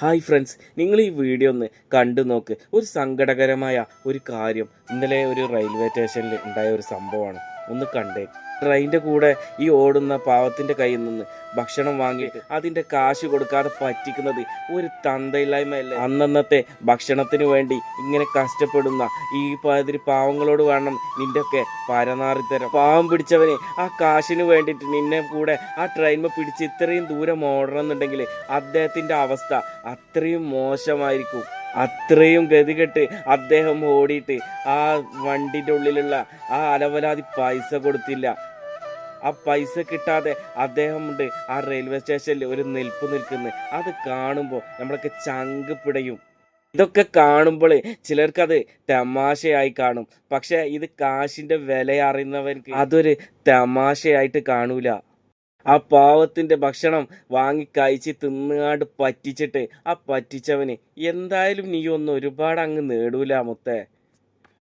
Hi friends, നിങ്ങൾ ഈ video ഒന്ന് കണ്ടു നോക്ക്. ഒരു സങ്കടകരമായ ഒരു കാര്യം ഇന്നലെ ഒരു റെയിൽവേ സ്റ്റേഷനിൽ ഉണ്ടായ ഒരു സംഭവമാണ്. ഒന്ന് കണ്ടേ. ട്രെയിനിൻ്റെ കൂടെ ഈ ഓടുന്ന പാവത്തിൻ്റെ കയ്യിൽ നിന്ന് ഭക്ഷണം വാങ്ങിയിട്ട് അതിൻ്റെ കാശ് കൊടുക്കാതെ പറ്റിക്കുന്നത് ഒരു തന്തയില്ലായ്മയല്ലേ? അന്നന്നത്തെ ഭക്ഷണത്തിന് വേണ്ടി ഇങ്ങനെ കഷ്ടപ്പെടുന്ന ഈ പാതിരി പാവങ്ങളോട് വേണം നിൻ്റെയൊക്കെ പരനാറിത്തരം. പാവം പിടിച്ചവന് ആ കാശിന് വേണ്ടിയിട്ട് നിന്നെ കൂടെ ആ ട്രെയിനിൽ പിടിച്ച് ഇത്രയും ദൂരം ഓടണം എന്നുണ്ടെങ്കിൽ അദ്ദേഹത്തിൻ്റെ അവസ്ഥ അത്രയും മോശമായിരിക്കും. അത്രയും ഗതികെട്ട് അദ്ദേഹം ഓടിയിട്ട് ആ വണ്ടിൻ്റെ ഉള്ളിലുള്ള ആ അലവലാതി പൈസ കൊടുത്തില്ല. ആ പൈസ കിട്ടാതെ അദ്ദേഹം ഉണ്ട് ആ റെയിൽവേ സ്റ്റേഷനിൽ ഒരു നിൽപ്പ് നിൽക്കുന്നത്. അത് കാണുമ്പോൾ നമ്മളൊക്കെ ചങ്ക് പിടയും. ഇതൊക്കെ കാണുമ്പോൾ ചിലർക്കത് തമാശയായി കാണും. പക്ഷെ ഇത് കാശിൻ്റെ വില അറിയുന്നവർക്ക് അതൊരു തമാശയായിട്ട് കാണൂല. ആ പാവത്തിൻ്റെ ഭക്ഷണം വാങ്ങി കഴിച്ച് തിന്നുകാണ്ട് പറ്റിച്ചിട്ട് ആ പറ്റിച്ചവന് എന്തായാലും നീ ഒന്നും ഒരുപാട് അങ്ങ് നേടൂല മുത്തേ.